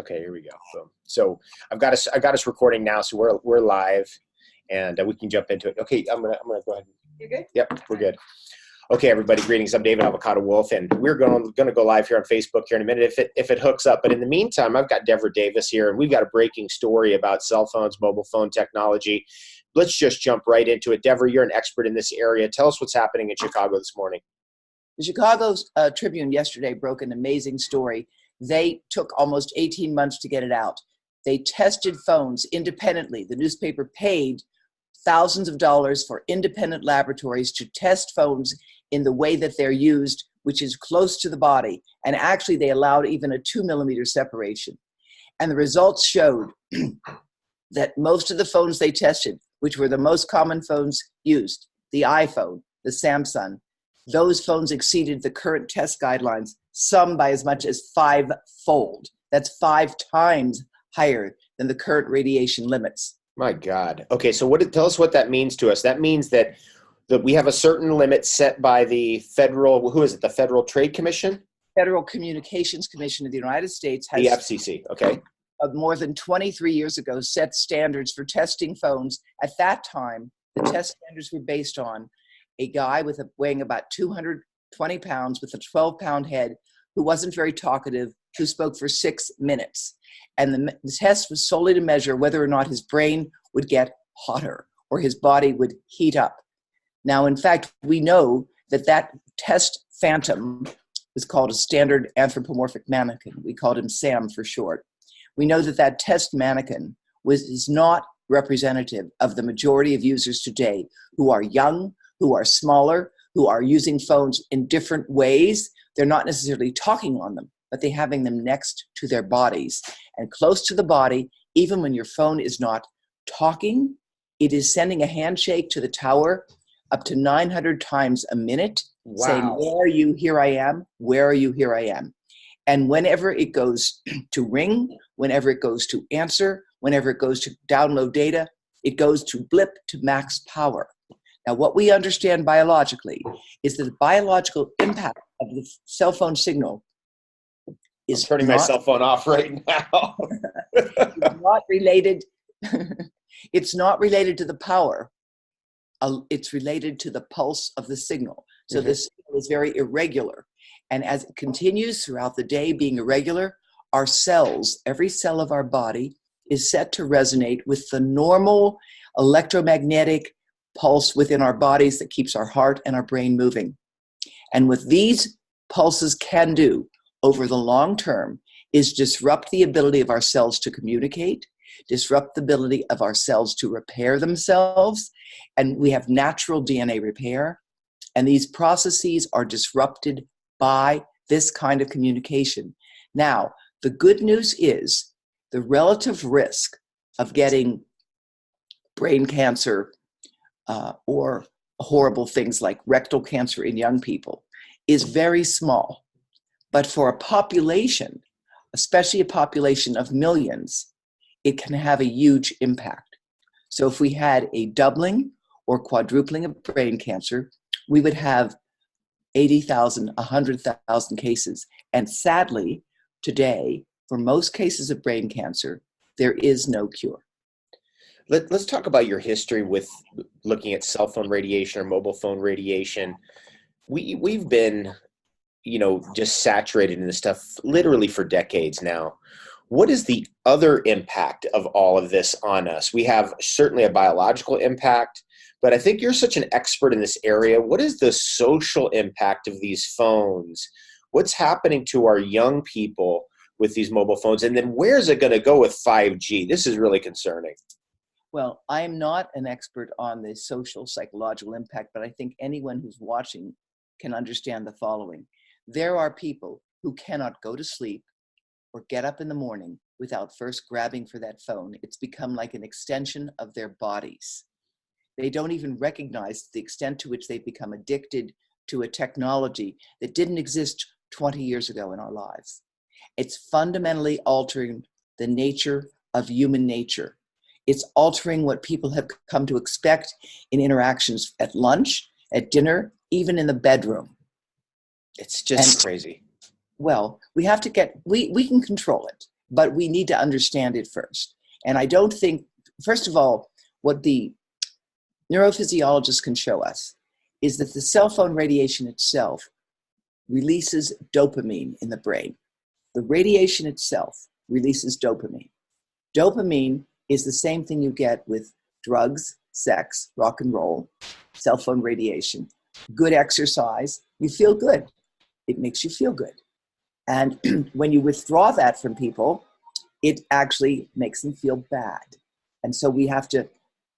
Okay, here we go. Boom. So I got us recording now, so we're live, and we can jump into it. Okay, I'm gonna go ahead. You're good? Yep, we're good. Okay, everybody, greetings. I'm David Avocado Wolfe, and we're gonna go live here on Facebook here in a minute if it hooks up. But in the meantime, I've got Devra Davis here, and we've got a breaking story about cell phones, mobile phone technology. Let's just jump right into it. Devra, you're an expert in this area. Tell us what's happening in Chicago this morning. The Chicago Tribune yesterday broke an amazing story. They took almost 18 months to get it out. They tested phones independently. The newspaper paid thousands of dollars for independent laboratories to test phones in the way that they're used, which is close to the body. And actually, they allowed even a 2 millimeter separation. And the results showed that most of the phones they tested, which were the most common phones used, the iPhone, the Samsung, those phones exceeded the current test guidelines, some by as much as 5-fold. That's 5 times higher than the current radiation limits. My God. Okay, so tell us what that means to us. That means that we have a certain limit set by the federal, who is it, the Federal Trade Commission? Federal Communications Commission of the United States has, the FCC, okay. More than 23 years ago, set standards for testing phones. At that time, the test standards were based on a guy weighing about 220 pounds with a 12-pound head who wasn't very talkative, who spoke for 6 minutes. And the test was solely to measure whether or not his brain would get hotter or his body would heat up. Now, in fact, we know that test phantom is called a standard anthropomorphic mannequin. We called him SAM for short. We know that test mannequin is not representative of the majority of users today who are young, who are smaller, who are using phones in different ways. They're not necessarily talking on them, but they're having them next to their bodies. And close to the body, even when your phone is not talking, it is sending a handshake to the tower up to 900 times a minute, Wow. Saying, where are you? Here I am. Where are you? Here I am. And whenever it goes to ring, whenever it goes to answer, whenever it goes to download data, it goes to blip to max power. Now, what we understand biologically is that the biological impact of the cell phone signal is turning my cell phone off right now. It's not related. It's not related to the power. It's related to the pulse of the signal. So the signal is very irregular. And as it continues throughout the day being irregular, our cells, every cell of our body, is set to resonate with the normal electromagnetic pulse within our bodies that keeps our heart and our brain moving. And what these pulses can do over the long term is disrupt the ability of our cells to communicate, disrupt the ability of our cells to repair themselves. And we have natural DNA repair. And these processes are disrupted by this kind of communication. Now, the good news is the relative risk of getting brain cancer or horrible things like rectal cancer in young people is very small. But for a population, especially a population of millions, it can have a huge impact. So if we had a doubling or quadrupling of brain cancer, we would have 80,000, 100,000 cases. And sadly, today, for most cases of brain cancer, there is no cure. Let's talk about your history with looking at cell phone radiation or mobile phone radiation. We've been, just saturated in this stuff literally for decades now. What is the other impact of all of this on us? We have certainly a biological impact, but I think you're such an expert in this area. What is the social impact of these phones? What's happening to our young people with these mobile phones? And then where's it going to go with 5G? This is really concerning. Well, I am not an expert on the social psychological impact, but I think anyone who's watching can understand the following. There are people who cannot go to sleep or get up in the morning without first grabbing for that phone. It's become like an extension of their bodies. They don't even recognize the extent to which they've become addicted to a technology that didn't exist 20 years ago in our lives. It's fundamentally altering the nature of human nature. It's altering what people have come to expect in interactions at lunch, at dinner, even in the bedroom. It's just crazy. Well, we have to we can control it. but we need to understand it first. And I don't think, first of all, what the neurophysiologists can show us is that the cell phone radiation itself releases dopamine in the brain. The radiation itself releases dopamine. Dopamine is the same thing you get with drugs, sex, rock and roll, cell phone radiation, good exercise. You feel good. It makes you feel good. And when you withdraw that from people, it actually makes them feel bad. And so we have to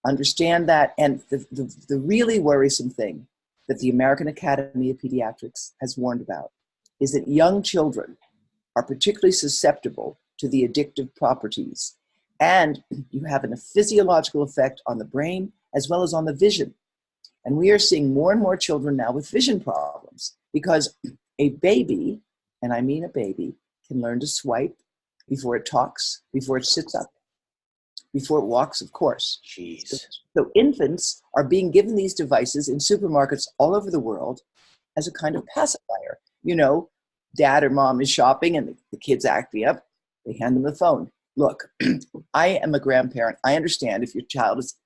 understand that. And the really worrisome thing that the American Academy of Pediatrics has warned about is that young children are particularly susceptible to the addictive properties. And you have a physiological effect on the brain as well as on the vision. And we are seeing more and more children now with vision problems because a baby, and I mean a baby, can learn to swipe before it talks, before it sits up, before it walks, of course. Jeez. So infants are being given these devices in supermarkets all over the world as a kind of pacifier. You know, dad or mom is shopping and the kid's acting up. They hand them the phone. Look, I am a grandparent. I understand if your child is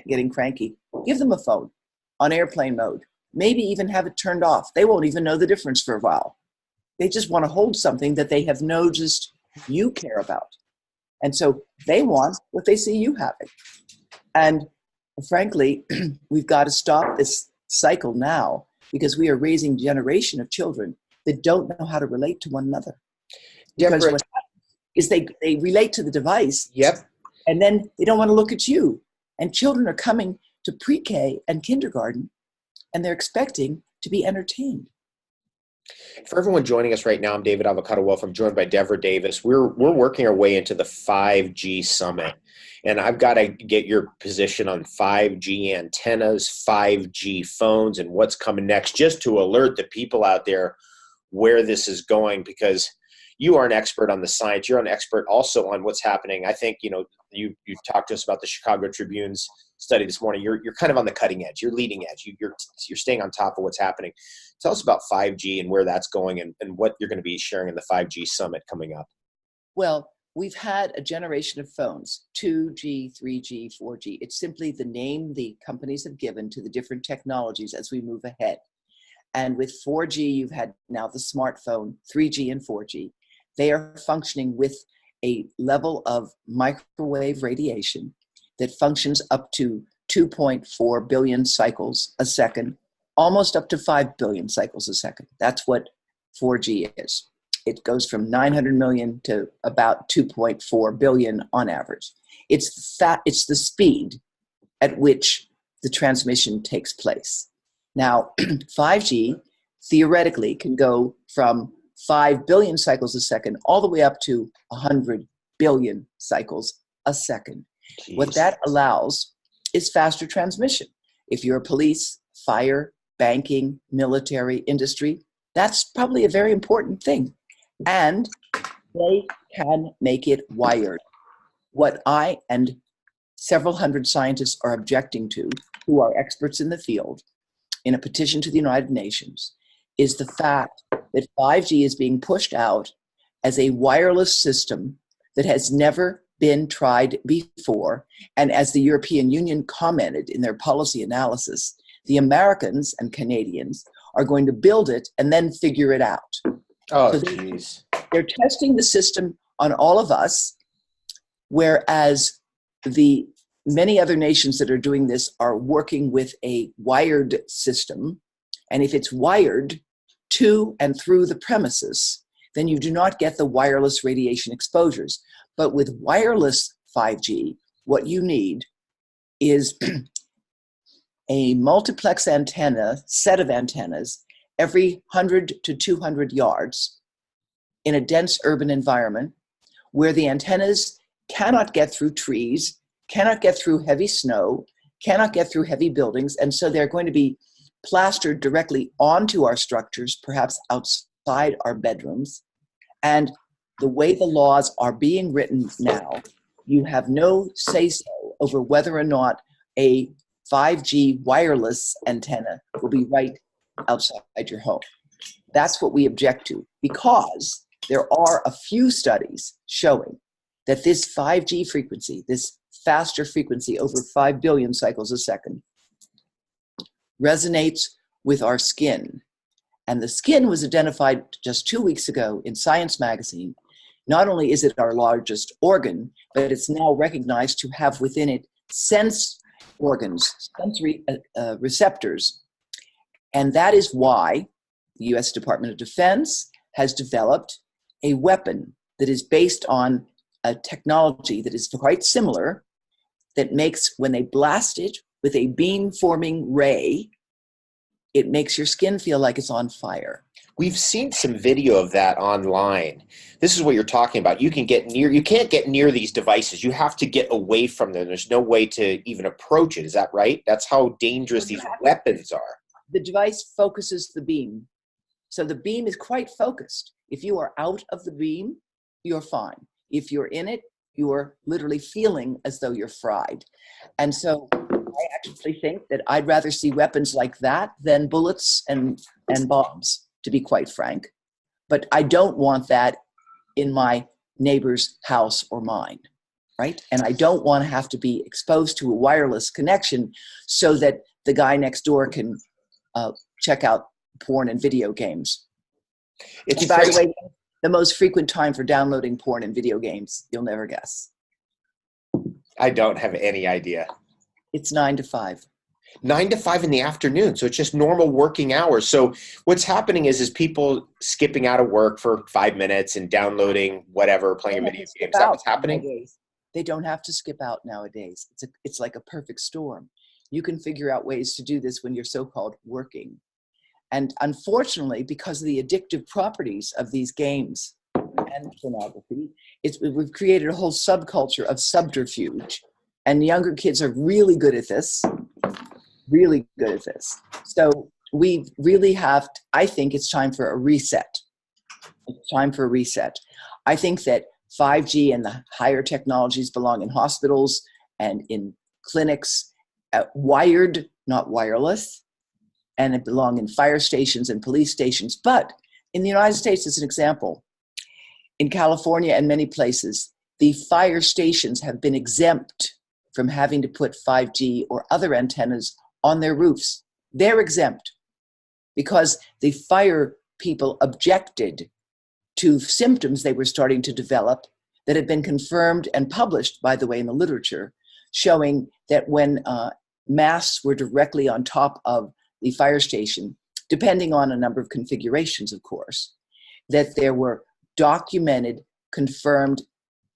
getting cranky, give them a phone on airplane mode. Maybe even have it turned off. They won't even know the difference for a while. They just want to hold something that they have noticed you care about. And so they want what they see you having. And frankly, we've got to stop this cycle now because we are raising a generation of children that don't know how to relate to one another. Because Devra, what happens is they relate to the device. yep. And then they don't want to look at you. And children are coming to pre-K and kindergarten and they're expecting to be entertained. For everyone joining us right now, I'm David Avocado Wolfe. I'm joined by Devra Davis. We're working our way into the 5G summit, and I've got to get your position on 5G antennas, 5G phones, and what's coming next, just to alert the people out there where this is going, because you are an expert on the science. You're an expert also on what's happening. I think, you talked to us about the Chicago Tribune's study this morning. You're kind of on the cutting edge. You're leading edge. You're staying on top of what's happening. Tell us about 5G and where that's going and what you're going to be sharing in the 5G summit coming up. Well, we've had a generation of phones, 2G, 3G, 4G. It's simply the name the companies have given to the different technologies as we move ahead. And with 4G, you've had now the smartphone, 3G and 4G. They are functioning with a level of microwave radiation that functions up to 2.4 billion cycles a second, almost up to 5 billion cycles a second. That's what 4G is. It goes from 900 million to about 2.4 billion on average. It's the speed at which the transmission takes place. Now, 5G theoretically can go from 5 billion cycles a second all the way up to 100 billion cycles a second. Jeez. What that allows is faster transmission. If you're a police, fire, banking, military, industry, that's probably a very important thing. And they can make it wired. What I and several hundred scientists are objecting to, who are experts in the field, in a petition to the United Nations, is the fact that 5G is being pushed out as a wireless system that has never been tried before. And as the European Union commented in their policy analysis, the Americans and Canadians are going to build it and then figure it out. Oh, so geez. They're testing the system on all of us, whereas the many other nations that are doing this are working with a wired system. And if it's wired to and through the premises, then you do not get the wireless radiation exposures. But with wireless 5G, what you need is a multiplex antenna, set of antennas, every 100 to 200 yards in a dense urban environment where the antennas cannot get through trees, cannot get through heavy snow, cannot get through heavy buildings. And so they're going to be plastered directly onto our structures, perhaps outside our bedrooms. And the way the laws are being written now, you have no say-so over whether or not a 5G wireless antenna will be right outside your home. That's what we object to, because there are a few studies showing that this 5G frequency, this faster frequency over 5 billion cycles a second, resonates with our skin. And the skin was identified just 2 weeks ago in Science magazine. Not only is it our largest organ, but it's now recognized to have within it sense organs, sensory receptors. And that is why the US Department of Defense has developed a weapon that is based on a technology that is quite similar, that makes, when they blast it with a beam-forming ray, it makes your skin feel like it's on fire. We've seen some video of that online. This is what you're talking about. You can't get near these devices. You have to get away from them. There's no way to even approach it. Is that right? That's how dangerous these weapons are. The device focuses the beam. So the beam is quite focused. If you are out of the beam, you're fine. If you're in it, you're literally feeling as though you're fried. And so I actually think that I'd rather see weapons like that than bullets and bombs, to be quite frank. But I don't want that in my neighbor's house or mine, right? And I don't want to have to be exposed to a wireless connection so that the guy next door can check out porn and video games. It's, by the way, the most frequent time for downloading porn and video games, you'll never guess. I don't have any idea. It's 9 to 5. 9 to 5 in the afternoon. So it's just normal working hours. So what's happening is people skipping out of work for 5 minutes and downloading whatever, playing a video game. Is that what's happening? Nowadays. They don't have to skip out nowadays. It's like a perfect storm. You can figure out ways to do this when you're so-called working. And unfortunately, because of the addictive properties of these games and pornography, we've created a whole subculture of subterfuge. And younger kids are really good at this, really good at this. So we really have, I think it's time for a reset. It's time for a reset. I think that 5G and the higher technologies belong in hospitals and in clinics, wired, not wireless, and it belong in fire stations and police stations. But in the United States, as an example, in California and many places, the fire stations have been exempt from having to put 5G or other antennas on their roofs. They're exempt because the fire people objected to symptoms they were starting to develop that had been confirmed and published, by the way, in the literature, showing that when masts were directly on top of the fire station, depending on a number of configurations, of course, that there were documented, confirmed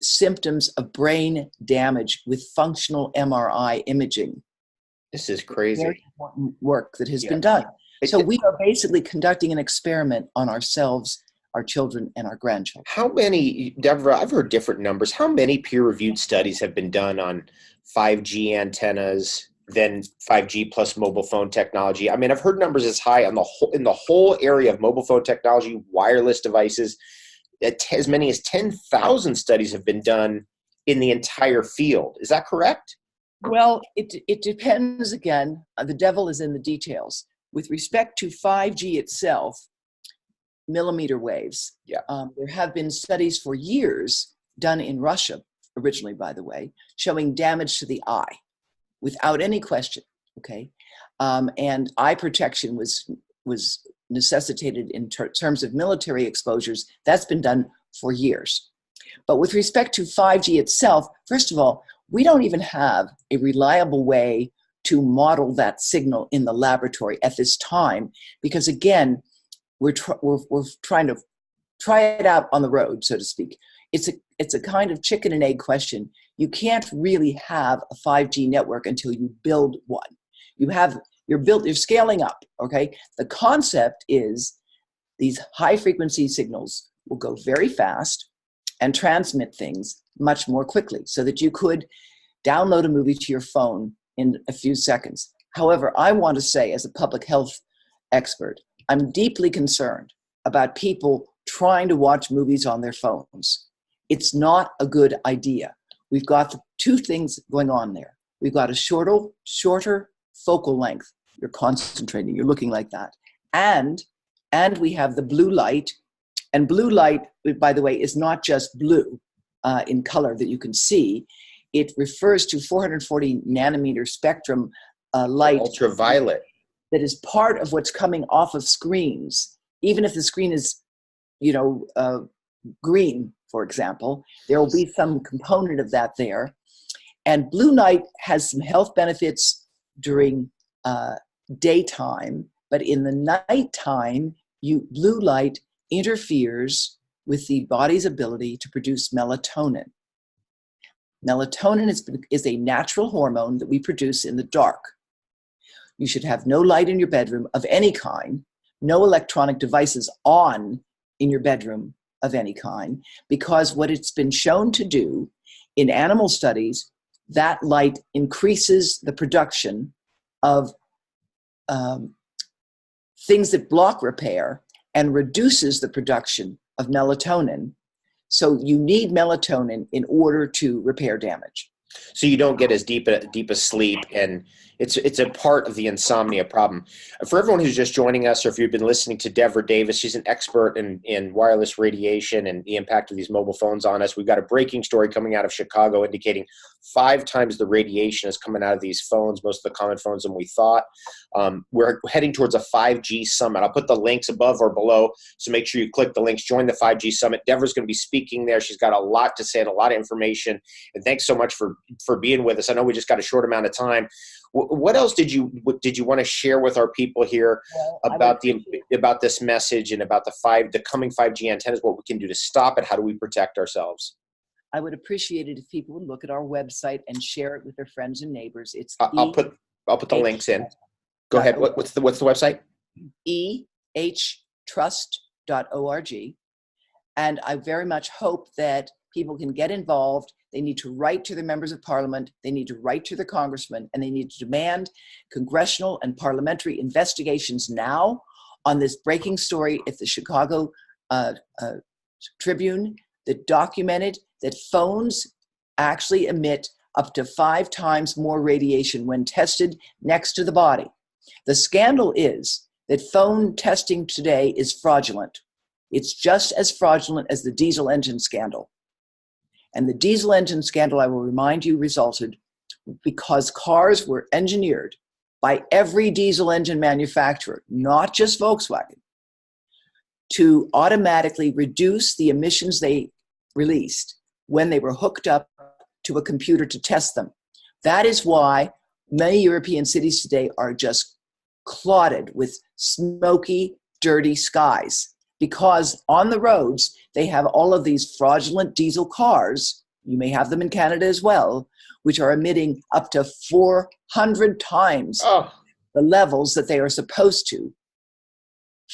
symptoms of brain damage with functional MRI imaging. This is crazy. Very important work that has been done. So we are basically conducting an experiment on ourselves, our children, and our grandchildren. How many, Devra, I've heard different numbers. How many peer-reviewed studies have been done on 5G antennas, then 5G plus mobile phone technology? I mean, I've heard numbers as high on in the whole area of mobile phone technology, wireless devices. As many as 10,000 studies have been done in the entire field. Is that correct? Well, it depends again. The devil is in the details. With respect to 5G itself, millimeter waves, there have been studies for years done in Russia, originally, by the way, showing damage to the eye without any question, okay? And eye protection was necessitated in terms of military exposures. That's been done for years. But with respect to 5G itself, first of all, we don't even have a reliable way to model that signal in the laboratory at this time, because again, we're trying to try it out on the road, so to speak. It's a kind of chicken and egg question. You can't really have a 5G network until you build one. You're scaling up, okay? The concept is these high frequency signals will go very fast and transmit things much more quickly so that you could download a movie to your phone in a few seconds. However, I want to say, as a public health expert, I'm deeply concerned about people trying to watch movies on their phones. It's not a good idea. We've got two things going on there. We've got a shorter focal length. You're concentrating, you're looking like that. And we have the blue light. And blue light, by the way, is not just blue. in color that you can see. It refers to 440 nanometer spectrum light. Ultraviolet. That is part of what's coming off of screens. Even if the screen is, green, for example, there will be some component of that there. And blue light has some health benefits during daytime, but in the nighttime, blue light interferes with the body's ability to produce melatonin. Melatonin is a natural hormone that we produce in the dark. You should have no light in your bedroom of any kind, no electronic devices on in your bedroom of any kind, because what it's been shown to do in animal studies, that light increases the production of things that block repair and reduces the production of melatonin. So you need melatonin in order to repair damage. So you don't get as deep a sleep, and it's a part of the insomnia problem. For everyone who's just joining us, or if you've been listening to Devra Davis, she's an expert in wireless radiation and the impact of these mobile phones on us. We've got a breaking story coming out of Chicago indicating 5 times the radiation is coming out of these phones, most of the common phones, than we thought. We're heading towards a 5G summit. I'll put the links above or below, so make sure you click the links. Join the 5G summit. Devra's going to be speaking there. She's got a lot to say and a lot of information. And thanks so much for being with us. I know we just got a short amount of time. What else did you want to share with our people here about this message and about the coming 5G antennas? What we can do to stop it? How do we protect ourselves? I would appreciate it if people would look at our website and share it with their friends and neighbors. It's I'll put the links in. Go ahead. What's the website? ehtrust.org. And I very much hope that people can get involved. They need to write to their members of parliament. They need to write to their congressmen, and they need to demand congressional and parliamentary investigations now on this breaking story at the Chicago Tribune that documented that phones actually emit up to 5 times more radiation when tested next to the body. The scandal is that phone testing today is fraudulent. It's just as fraudulent as the diesel engine scandal. And the diesel engine scandal, I will remind you, resulted because cars were engineered by every diesel engine manufacturer, not just Volkswagen, to automatically reduce the emissions they released when they were hooked up to a computer to test them. That is why many European cities today are just clotted with smoky, dirty skies. Because on the roads, they have all of these fraudulent diesel cars, you may have them in Canada as well, which are emitting up to 400 times the levels that they are supposed to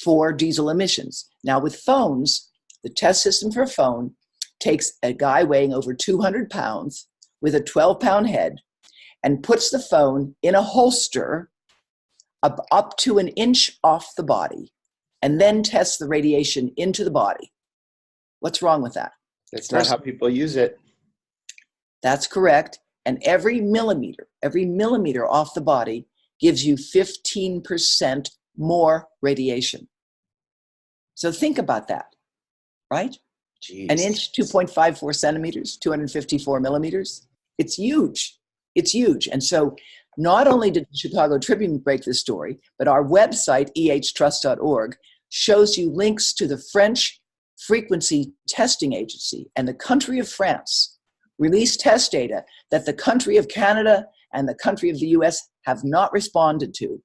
for diesel emissions. Now with phones, the test system for a phone takes a guy weighing over 200 pounds with a 12-pound head and puts the phone in a holster up to an inch off the body, and then test the radiation into the body. What's wrong with that? That's not how people use it. That's correct. And every millimeter off the body gives you 15% more radiation. So think about that, right? Jeez. An inch, 2.54 centimeters, 254 millimeters. It's huge. It's huge. And so not only did the Chicago Tribune break this story, but our website, ehtrust.org, shows you links to the French Frequency Testing Agency and the country of France released test data that the country of Canada and the country of the US have not responded to.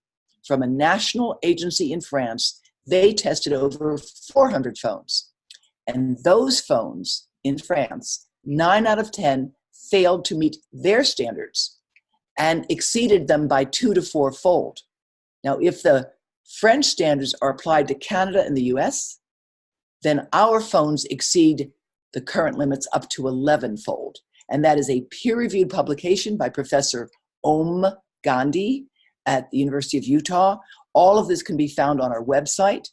From a national agency in France, they tested over 400 phones. And those phones in France, 9 out of 10 failed to meet their standards and exceeded them by 2 to 4-fold. Now, if the French standards are applied to Canada and the US, then our phones exceed the current limits up to 11-fold. And that is a peer-reviewed publication by Professor Om Gandhi at the University of Utah. All of this can be found on our website.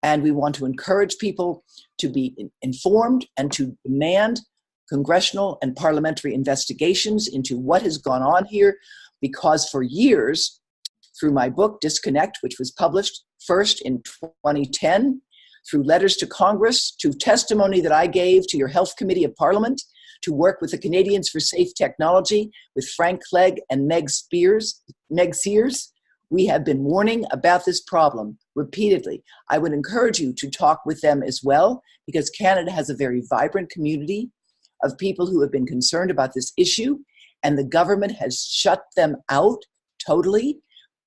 And we want to encourage people to be informed and to demand congressional and parliamentary investigations into what has gone on here, because for years, through my book, Disconnect, which was published first in 2010, through letters to Congress, to testimony that I gave to your Health Committee of Parliament, to work with the Canadians for Safe Technology, with Frank Clegg and Meg Sears. We have been warning about this problem repeatedly. I would encourage you to talk with them as well, because Canada has a very vibrant community of people who have been concerned about this issue, and the government has shut them out totally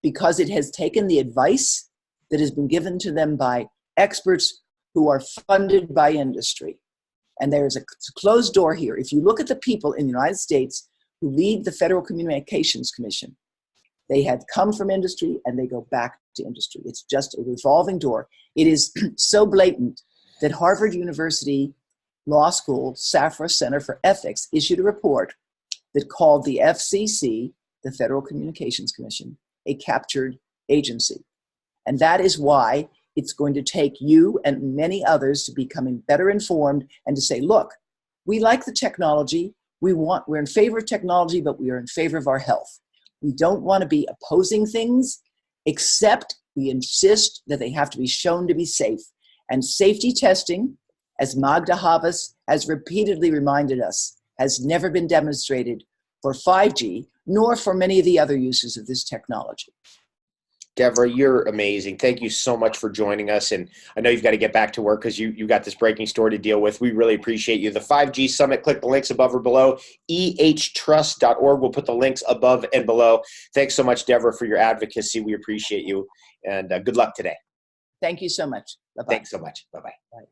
because it has taken the advice that has been given to them by experts who are funded by industry. And there is a closed door here. If you look at the people in the United States who lead the Federal Communications Commission, they have come from industry and they go back to industry. It's just a revolving door. It is so blatant that Harvard University Law School Safra Center for Ethics issued a report that called the FCC, the Federal Communications Commission, a captured agency. And that is why it's going to take you and many others to becoming better informed and to say, look, we like the technology. We're in favor of technology, but we are in favor of our health. We don't want to be opposing things, except we insist that they have to be shown to be safe. And safety testing, as Magda Havas has repeatedly reminded us, has never been demonstrated for 5G, nor for many of the other uses of this technology. Devra, you're amazing. Thank you so much for joining us. And I know you've got to get back to work because you got this breaking story to deal with. We really appreciate you. The 5G Summit, click the links above or below. ehtrust.org. We'll put the links above and below. Thanks so much, Devra, for your advocacy. We appreciate you. And good luck today. Thank you so much. Bye-bye. Thanks so much. Bye-bye. Bye.